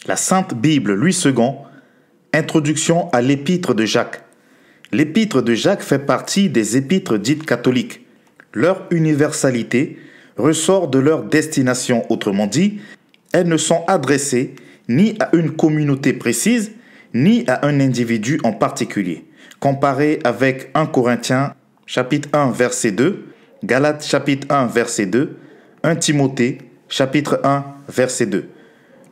La Sainte Bible, Louis II, introduction à l'épître de Jacques. L'épître de Jacques fait partie des épîtres dites catholiques. Leur universalité ressort de leur destination, autrement dit, elles ne sont adressées ni à une communauté précise, ni à un individu en particulier. Comparé avec 1 Corinthiens chapitre 1 verset 2, Galates chapitre 1 verset 2, 1 Timothée chapitre 1 verset 2.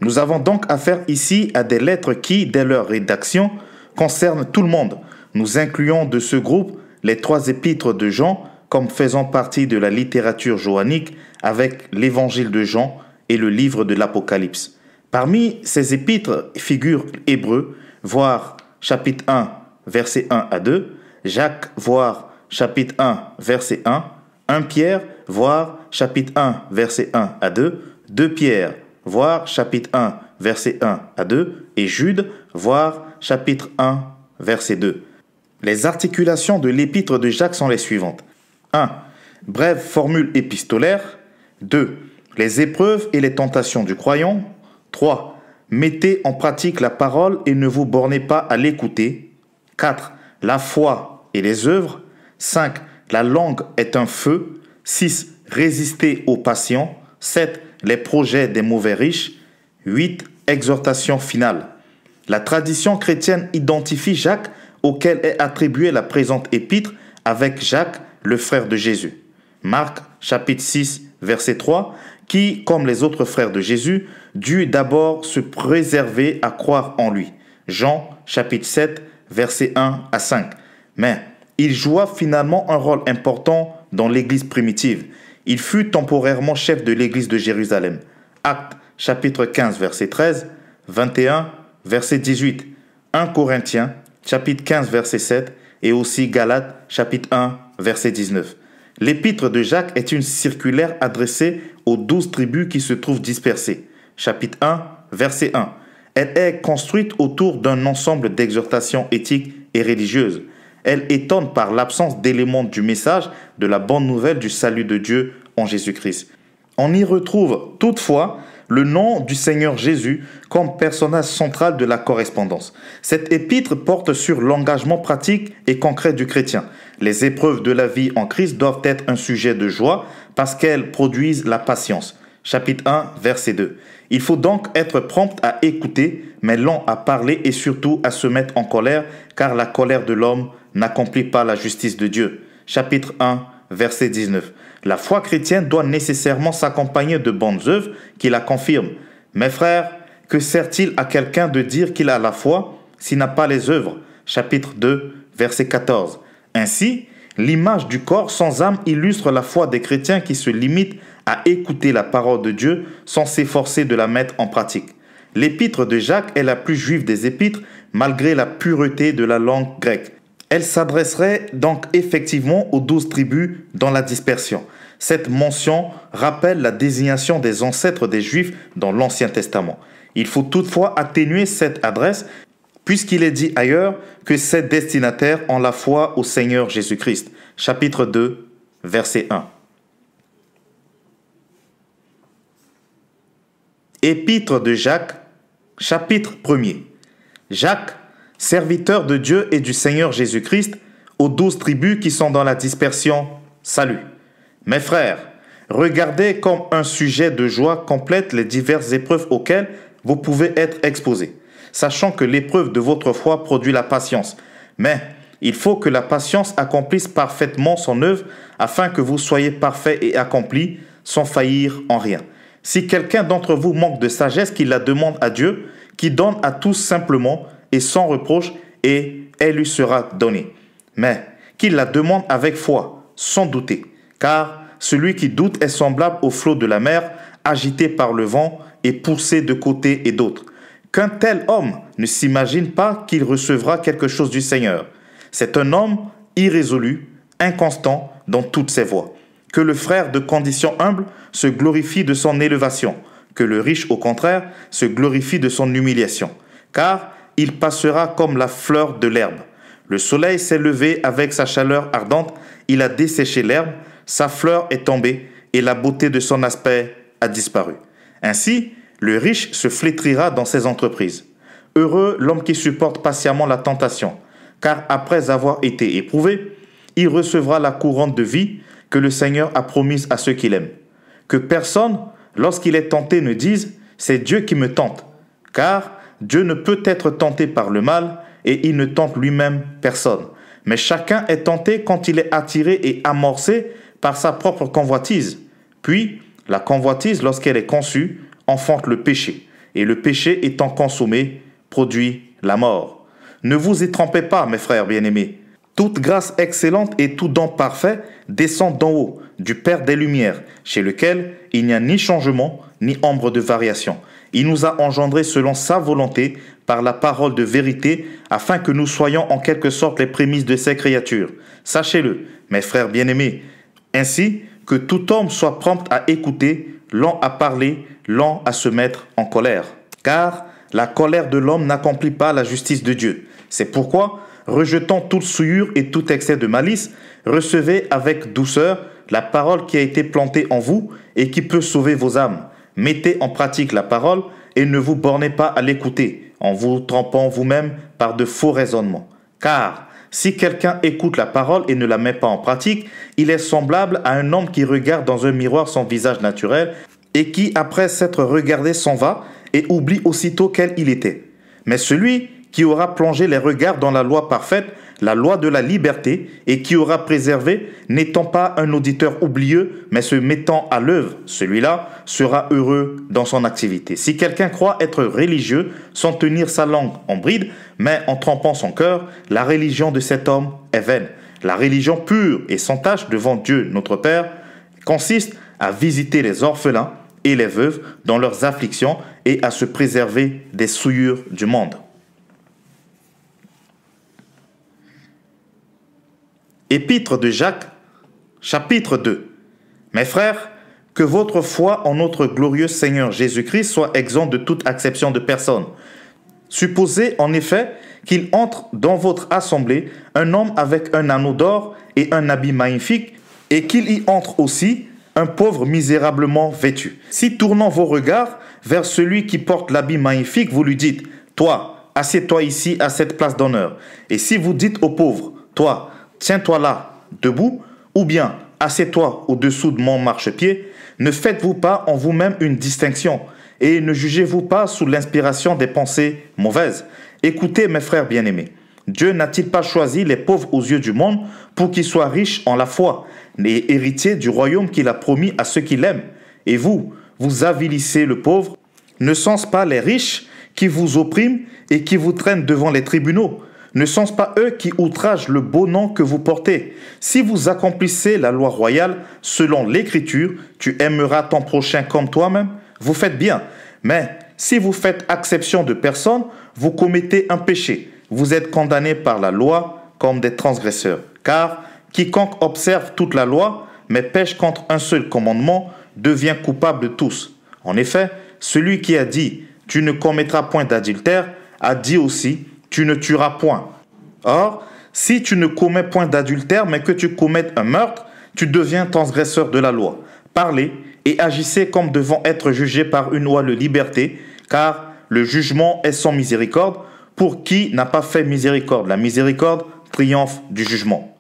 Nous avons donc affaire ici à des lettres qui, dès leur rédaction, concernent tout le monde. Nous incluons de ce groupe les 3 épîtres de Jean comme faisant partie de la littérature johannique avec l'évangile de Jean et le livre de l'Apocalypse. Parmi ces épîtres figurent Hébreux, voir chapitre 1, verset 1 à 2, Jacques, voir chapitre 1, verset 1, 1 Pierre, voir chapitre 1, verset 1 à 2, 2 Pierre, voir chapitre 1, verset 1 à 2, et Jude, voir chapitre 1, verset 2. Les articulations de l'épître de Jacques sont les suivantes. 1. Brève formule épistolaire. 2. Les épreuves et les tentations du croyant. 3. Mettez en pratique la parole et ne vous bornez pas à l'écouter. 4. La foi et les œuvres. 5. La langue est un feu. 6. Résister aux passions. 7. Les projets des mauvais riches. 8. Exhortation finale. La tradition chrétienne identifie Jacques, auquel est attribuée la présente épître, avec Jacques, le frère de Jésus. Marc, chapitre 6, verset 3, qui, comme les autres frères de Jésus, dut d'abord se préserver à croire en lui. Jean, chapitre 7, verset 1 à 5. Mais il joua finalement un rôle important dans l'Église primitive. Il fut temporairement chef de l'Église de Jérusalem. Actes, chapitre 15, verset 13, 21, verset 18, 1 Corinthiens, chapitre 15, verset 7, et aussi Galates, chapitre 1, verset 19. L'épître de Jacques est une circulaire adressée aux 12 tribus qui se trouvent dispersées. Chapitre 1, verset 1. Elle est construite autour d'un ensemble d'exhortations éthiques et religieuses. Elle étonne par l'absence d'éléments du message de la bonne nouvelle du salut de Dieu en Jésus-Christ. On y retrouve toutefois le nom du Seigneur Jésus comme personnage central de la correspondance. Cette épître porte sur l'engagement pratique et concret du chrétien. Les épreuves de la vie en Christ doivent être un sujet de joie parce qu'elles produisent la patience. Chapitre 1, verset 2. Il faut donc être prompt à écouter, mais lent à parler et surtout à se mettre en colère, car la colère de l'homme n'accomplit pas la justice de Dieu. Chapitre 1, verset 19. La foi chrétienne doit nécessairement s'accompagner de bonnes œuvres qui la confirment. Mes frères, que sert-il à quelqu'un de dire qu'il a la foi s'il n'a pas les œuvres? Chapitre 2, verset 14. Ainsi, l'image du corps sans âme illustre la foi des chrétiens qui se limitent à écouter la parole de Dieu sans s'efforcer de la mettre en pratique. L'épître de Jacques est la plus juive des épîtres malgré la pureté de la langue grecque. Elle s'adresserait donc effectivement aux 12 tribus dans la dispersion. Cette mention rappelle la désignation des ancêtres des Juifs dans l'Ancien Testament. Il faut toutefois atténuer cette adresse puisqu'il est dit ailleurs que ces destinataires ont la foi au Seigneur Jésus-Christ. Chapitre 2, verset 1. Épître de Jacques, chapitre 1er. Jacques, serviteur de Dieu et du Seigneur Jésus-Christ, aux 12 tribus qui sont dans la dispersion, salut. Mes frères, regardez comme un sujet de joie complète les diverses épreuves auxquelles vous pouvez être exposés, sachant que l'épreuve de votre foi produit la patience. Mais il faut que la patience accomplisse parfaitement son œuvre afin que vous soyez parfaits et accomplis sans faillir en rien. Si quelqu'un d'entre vous manque de sagesse, qu'il la demande à Dieu, qui donne à tous simplement et sans reproche, et elle lui sera donnée. Mais qu'il la demande avec foi, sans douter, car celui qui doute est semblable au flot de la mer, agité par le vent et poussé de côté et d'autre. Qu'un tel homme ne s'imagine pas qu'il recevra quelque chose du Seigneur. C'est un homme irrésolu, inconstant dans toutes ses voies. Que le frère de condition humble se glorifie de son élévation, que le riche, au contraire, se glorifie de son humiliation. Car il passera comme la fleur de l'herbe. Le soleil s'est levé avec sa chaleur ardente, il a desséché l'herbe, sa fleur est tombée et la beauté de son aspect a disparu. Ainsi, Le riche se flétrira dans ses entreprises. Heureux l'homme qui supporte patiemment la tentation, car après avoir été éprouvé, il recevra la couronne de vie que le Seigneur a promise à ceux qu'il aime. Que personne, lorsqu'il est tenté, ne dise « c'est Dieu qui me tente », car Dieu ne peut être tenté par le mal et il ne tente lui-même personne. Mais chacun est tenté quand il est attiré et amorcé par sa propre convoitise. Puis, la convoitise, lorsqu'elle est conçue, enfante le péché. Et le péché étant consommé, produit la mort. Ne vous y trompez pas, mes frères bien-aimés. Toute grâce excellente et tout don parfait descend d'en haut, du Père des Lumières, chez lequel il n'y a ni changement, ni ombre de variation. Il nous a engendrés selon sa volonté, par la parole de vérité, afin que nous soyons en quelque sorte les prémices de ses créatures. Sachez-le, mes frères bien-aimés, ainsi que tout homme soit prompt à écouter, lent à parler, lent à se mettre en colère. Car la colère de l'homme n'accomplit pas la justice de Dieu. C'est pourquoi, rejetant toute souillure et tout excès de malice, recevez avec douceur la parole qui a été plantée en vous et qui peut sauver vos âmes. Mettez en pratique la parole et ne vous bornez pas à l'écouter, en vous trompant vous-même par de faux raisonnements. Car si quelqu'un écoute la parole et ne la met pas en pratique, il est semblable à un homme qui regarde dans un miroir son visage naturel et qui, après s'être regardé, s'en va et oublie aussitôt quel il était. Mais celui qui aura plongé les regards dans la loi parfaite, la loi de la liberté, et qui aura préservé, n'étant pas un auditeur oublieux, mais se mettant à l'œuvre, celui-là sera heureux dans son activité. Si quelqu'un croit être religieux sans tenir sa langue en bride, mais en trempant son cœur, la religion de cet homme est vaine. La religion pure et sans tache devant Dieu, notre Père, consiste à visiter les orphelins et les veuves dans leurs afflictions et à se préserver des souillures du monde. Épître de Jacques, chapitre 2. Mes frères, que votre foi en notre glorieux Seigneur Jésus-Christ soit exempte de toute acception de personne. Supposez en effet qu'il entre dans votre assemblée un homme avec un anneau d'or et un habit magnifique, et qu'il y entre aussi un pauvre misérablement vêtu. Si tournant vos regards vers celui qui porte l'habit magnifique, vous lui dites « Toi, assieds-toi ici à cette place d'honneur », et si vous dites au pauvre « Toi, tiens-toi là, debout », ou bien « Assieds-toi au-dessous de mon marchepied », ne faites-vous pas en vous-même une distinction et ne jugez-vous pas sous l'inspiration des pensées mauvaises. Écoutez, mes frères bien-aimés, Dieu n'a-t-il pas choisi les pauvres aux yeux du monde pour qu'ils soient riches en la foi et héritiers du royaume qu'il a promis à ceux qui l'aiment? Et vous, vous avilissez le pauvre. Ne sont-ce pas les riches qui vous oppriment et qui vous traînent devant les tribunaux? Ne sont-ce pas eux qui outragent le beau nom que vous portez? Si vous accomplissez la loi royale selon l'Écriture, tu aimeras ton prochain comme toi-même, vous faites bien. Mais si vous faites acception de personne, vous commettez un péché. Vous êtes condamnés par la loi comme des transgresseurs. Car quiconque observe toute la loi, mais pêche contre un seul commandement, devient coupable de tous. En effet, celui qui a dit « tu ne commettras point d'adultère » a dit aussi « tu ne tueras point ». Or, si tu ne commets point d'adultère, mais que tu commettes un meurtre, tu deviens transgresseur de la loi. Parlez et agissez comme devant être jugés par une loi de liberté, car le jugement est sans miséricorde pour qui n'a pas fait miséricorde. La miséricorde triomphe du jugement.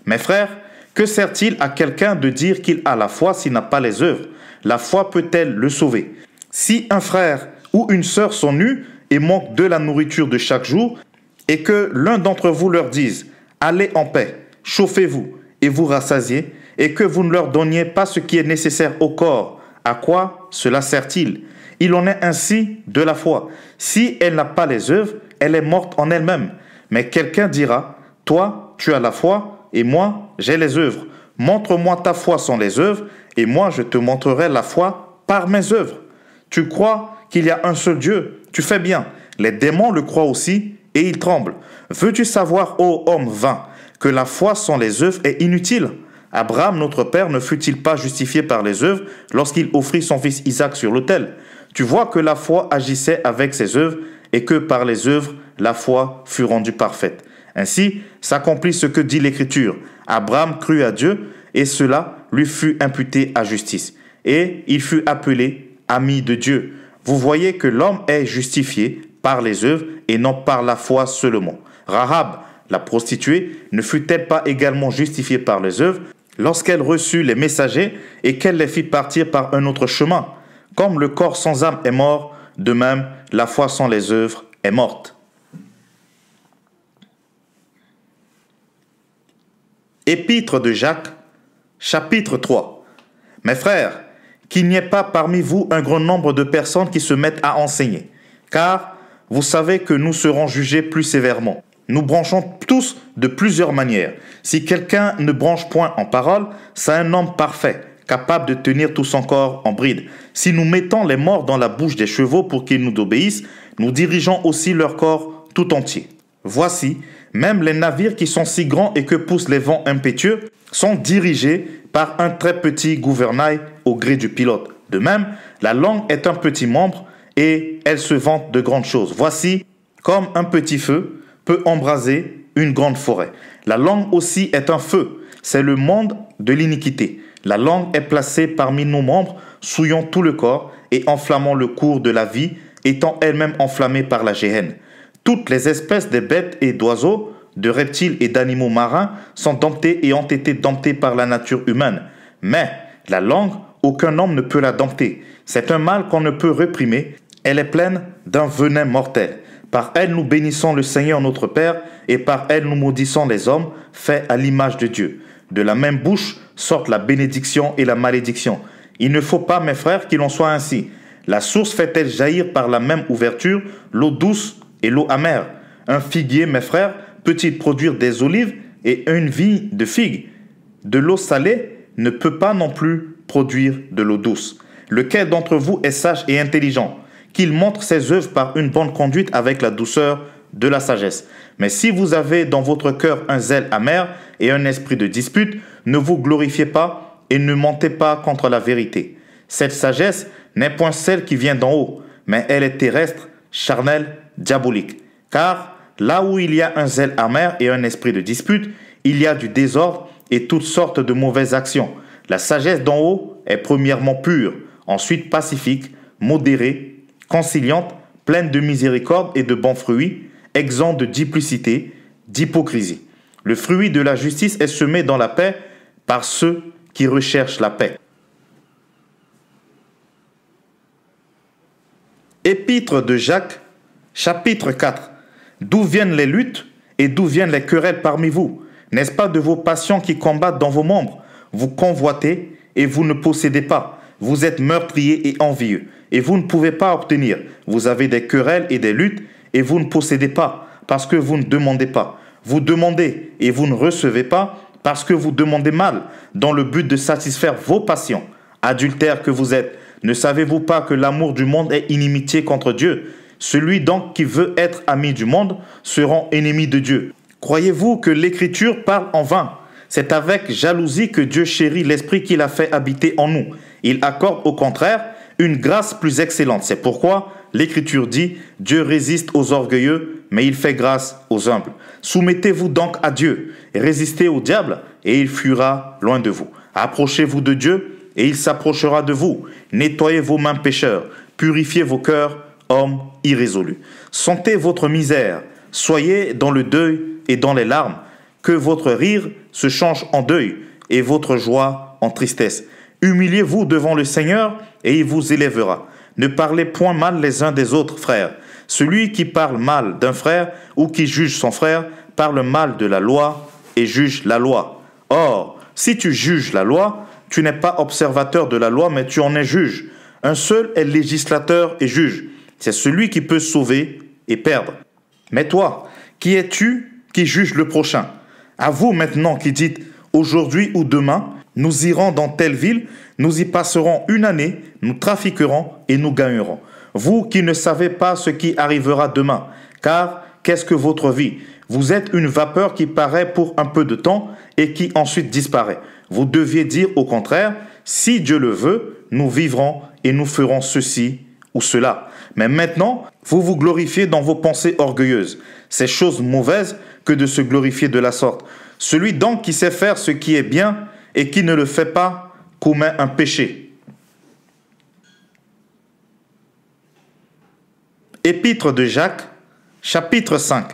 Mes frères, que sert-il à quelqu'un de dire qu'il a la foi s'il n'a pas les œuvres? La foi peut-elle le sauver? Si un frère ou une sœur sont nus et manquent de la nourriture de chaque jour, et que l'un d'entre vous leur dise « Allez en paix, chauffez-vous et vous rassasiez », et que vous ne leur donniez pas ce qui est nécessaire au corps, à quoi cela sert-il? Il en est ainsi de la foi. Si elle n'a pas les œuvres, elle est morte en elle-même. Mais quelqu'un dira « Toi, tu as la foi, et moi, j'ai les œuvres. Montre-moi ta foi sans les œuvres, et moi, je te montrerai la foi par mes œuvres. Tu crois qu'il y a un seul Dieu? Tu fais bien. Les démons le croient aussi, et ils tremblent. Veux-tu savoir, ô homme vain, que la foi sans les œuvres est inutile? Abraham, notre père, ne fut-il pas justifié par les œuvres lorsqu'il offrit son fils Isaac sur l'autel? Tu vois que la foi agissait avec ses œuvres et que par les œuvres, la foi fut rendue parfaite. Ainsi s'accomplit ce que dit l'Écriture. Abraham crut à Dieu et cela lui fut imputé à justice. Et il fut appelé ami de Dieu. vous voyez que l'homme est justifié par les œuvres et non par la foi seulement. Rahab, la prostituée, ne fut-elle pas également justifiée par les œuvres lorsqu'elle reçut les messagers et qu'elle les fit partir par un autre chemin? Comme le corps sans âme est mort, de même, la foi sans les œuvres est morte. Épître de Jacques, chapitre 3. Mes frères, qu'il n'y ait pas parmi vous un grand nombre de personnes qui se mettent à enseigner, car vous savez que nous serons jugés plus sévèrement. Nous branchons tous de plusieurs manières. Si quelqu'un ne branche point en parole, c'est un homme parfait, capable de tenir tout son corps en bride. Si nous mettons les morts dans la bouche des chevaux pour qu'ils nous obéissent, nous dirigeons aussi leur corps tout entier. Voici, même les navires qui sont si grands et que poussent les vents impétueux sont dirigés par un très petit gouvernail au gré du pilote. De même, la langue est un petit membre et elle se vante de grandes choses. Voici, comme un petit feu peut embraser une grande forêt. La langue aussi est un feu, c'est le monde de l'iniquité. La langue est placée parmi nos membres, souillant tout le corps et enflammant le cours de la vie, étant elle-même enflammée par la géhenne. Toutes les espèces de bêtes et d'oiseaux, de reptiles et d'animaux marins sont domptées et ont été domptées par la nature humaine. Mais la langue, aucun homme ne peut la dompter. C'est un mal qu'on ne peut réprimer. Elle est pleine d'un venin mortel. Par elle nous bénissons le Seigneur notre Père, et par elle nous maudissons les hommes, faits à l'image de Dieu. De la même bouche sortent la bénédiction et la malédiction. Il ne faut pas, mes frères, qu'il en soit ainsi. La source fait-elle jaillir par la même ouverture l'eau douce et l'eau amère? Un figuier, mes frères, peut-il produire des olives et une vigne de figues? De l'eau salée ne peut pas non plus produire de l'eau douce. Lequel d'entre vous est sage et intelligent? Qu'il montre ses œuvres par une bonne conduite avec la douceur de la sagesse. Mais si vous avez dans votre cœur un zèle amer et un esprit de dispute, ne vous glorifiez pas et ne mentez pas contre la vérité. Cette sagesse n'est point celle qui vient d'en haut, mais elle est terrestre, charnelle, diabolique. Car là où il y a un zèle amer et un esprit de dispute, il y a du désordre et toutes sortes de mauvaises actions. La sagesse d'en haut est premièrement pure, ensuite pacifique, modérée, conciliante, pleine de miséricorde et de bons fruits, exempt de duplicité, d'hypocrisie. Le fruit de la justice est semé dans la paix par ceux qui recherchent la paix. Épître de Jacques, chapitre 4. D'où viennent les luttes et d'où viennent les querelles parmi vous? N'est-ce pas de vos passions qui combattent dans vos membres? Vous convoitez et vous ne possédez pas. Vous êtes meurtriers et envieux, et vous ne pouvez pas obtenir. Vous avez des querelles et des luttes, et vous ne possédez pas, parce que vous ne demandez pas. Vous demandez, et vous ne recevez pas, parce que vous demandez mal, dans le but de satisfaire vos passions. Adultères que vous êtes, ne savez-vous pas que l'amour du monde est inimitié contre Dieu? Celui donc qui veut être ami du monde sera ennemi de Dieu. Croyez-vous que l'Écriture parle en vain? C'est avec jalousie que Dieu chérit l'Esprit qu'il a fait habiter en nous. Il accorde au contraire une grâce plus excellente. C'est pourquoi l'Écriture dit « Dieu résiste aux orgueilleux, mais il fait grâce aux humbles. » Soumettez-vous donc à Dieu, résistez au diable, et il fuira loin de vous. Approchez-vous de Dieu, et il s'approchera de vous. Nettoyez vos mains pécheurs, purifiez vos cœurs, hommes irrésolus. Sentez votre misère, soyez dans le deuil et dans les larmes, que votre rire se change en deuil, et votre joie en tristesse. Humiliez-vous devant le Seigneur, et il vous élèvera. Ne parlez point mal les uns des autres, frères. Celui qui parle mal d'un frère ou qui juge son frère parle mal de la loi et juge la loi. Or, si tu juges la loi, tu n'es pas observateur de la loi, mais tu en es juge. Un seul est législateur et juge. C'est celui qui peut sauver et perdre. Mais toi, qui es-tu qui juge le prochain? À vous maintenant qui dites « aujourd'hui ou demain », nous irons dans telle ville, nous y passerons une année, nous trafiquerons et nous gagnerons. Vous qui ne savez pas ce qui arrivera demain, car qu'est-ce que votre vie? Vous êtes une vapeur qui paraît pour un peu de temps et qui ensuite disparaît. Vous deviez dire au contraire, si Dieu le veut, nous vivrons et nous ferons ceci ou cela. Mais maintenant, vous vous glorifiez dans vos pensées orgueilleuses. C'est chose mauvaise que de se glorifier de la sorte. Celui donc qui sait faire ce qui est bien et qui ne le fait pas commet un péché. Épître de Jacques, chapitre 5.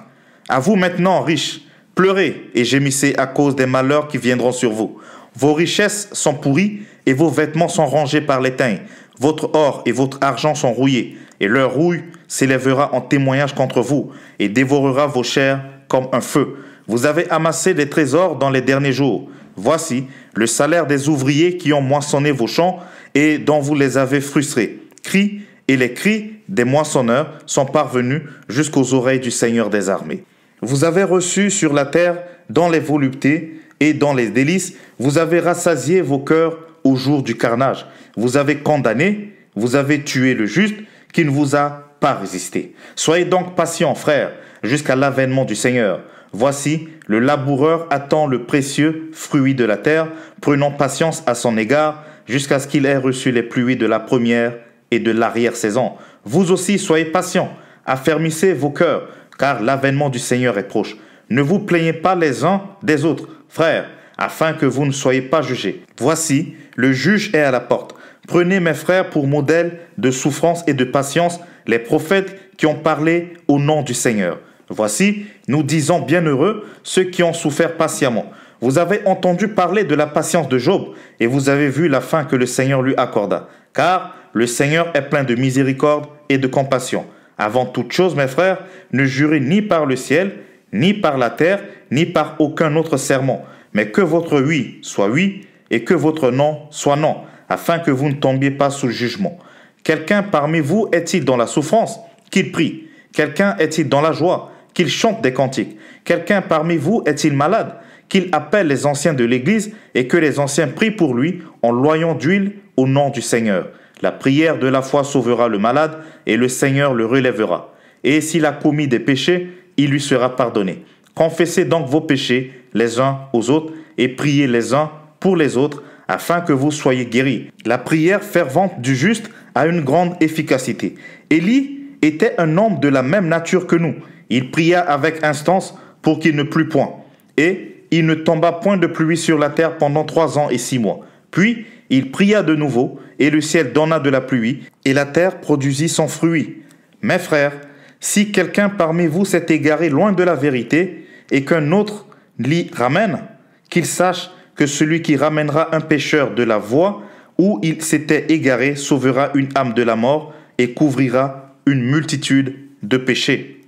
À vous maintenant, riches, pleurez et gémissez à cause des malheurs qui viendront sur vous. Vos richesses sont pourries et vos vêtements sont rongés par l'étain. Votre or et votre argent sont rouillés, et leur rouille s'élèvera en témoignage contre vous et dévorera vos chairs comme un feu. Vous avez amassé des trésors dans les derniers jours. Voici le salaire des ouvriers qui ont moissonné vos champs et dont vous les avez frustrés. Cris et les cris des moissonneurs sont parvenus jusqu'aux oreilles du Seigneur des armées. Vous avez reçu sur la terre, dans les voluptés et dans les délices, vous avez rassasié vos cœurs au jour du carnage. Vous avez condamné, vous avez tué le juste qui ne vous a pas résisté. Soyez donc patients, frères, jusqu'à l'avènement du Seigneur. Voici, le laboureur attend le précieux fruit de la terre, prenant patience à son égard, jusqu'à ce qu'il ait reçu les pluies de la première et de l'arrière-saison. Vous aussi, soyez patients, affermissez vos cœurs, car l'avènement du Seigneur est proche. Ne vous plaignez pas les uns des autres, frères, afin que vous ne soyez pas jugés. Voici, le juge est à la porte. Prenez mes frères pour modèle de souffrance et de patience les prophètes qui ont parlé au nom du Seigneur. Voici, nous disons bienheureux ceux qui ont souffert patiemment. Vous avez entendu parler de la patience de Job et vous avez vu la fin que le Seigneur lui accorda. Car le Seigneur est plein de miséricorde et de compassion. Avant toute chose, mes frères, ne jurez ni par le ciel, ni par la terre, ni par aucun autre serment, mais que votre oui soit oui et que votre non soit non, afin que vous ne tombiez pas sous le jugement. Quelqu'un parmi vous est-il dans la souffrance? Qu'il prie. Quelqu'un est-il dans la joie? Qu'il chante des cantiques. Quelqu'un parmi vous est-il malade? Qu'il appelle les anciens de l'Église et que les anciens prient pour lui en loyant d'huile au nom du Seigneur. La prière de la foi sauvera le malade et le Seigneur le relèvera. Et s'il a commis des péchés, il lui sera pardonné. Confessez donc vos péchés les uns aux autres et priez les uns pour les autres afin que vous soyez guéris. La prière fervente du juste a une grande efficacité. Élie était un homme de la même nature que nous. Il pria avec instance pour qu'il ne plût point. Et il ne tomba point de pluie sur la terre pendant 3 ans et 6 mois. Puis il pria de nouveau, et le ciel donna de la pluie, et la terre produisit son fruit. Mes frères, si quelqu'un parmi vous s'est égaré loin de la vérité, et qu'un autre l'y ramène, qu'il sache que celui qui ramènera un pécheur de la voie où il s'était égaré sauvera une âme de la mort et couvrira une multitude de péchés.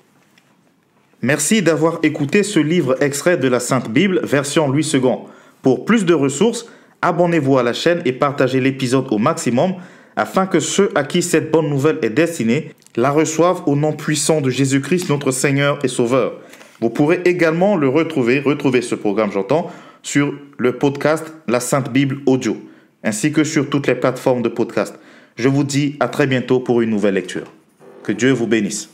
Merci d'avoir écouté ce livre extrait de la Sainte Bible, version Louis II. Pour plus de ressources, abonnez-vous à la chaîne et partagez l'épisode au maximum afin que ceux à qui cette bonne nouvelle est destinée la reçoivent au nom puissant de Jésus-Christ, notre Seigneur et Sauveur. Vous pourrez également le retrouver ce programme, sur le podcast La Sainte Bible Audio, ainsi que sur toutes les plateformes de podcast. Je vous dis à très bientôt pour une nouvelle lecture. Que Dieu vous bénisse.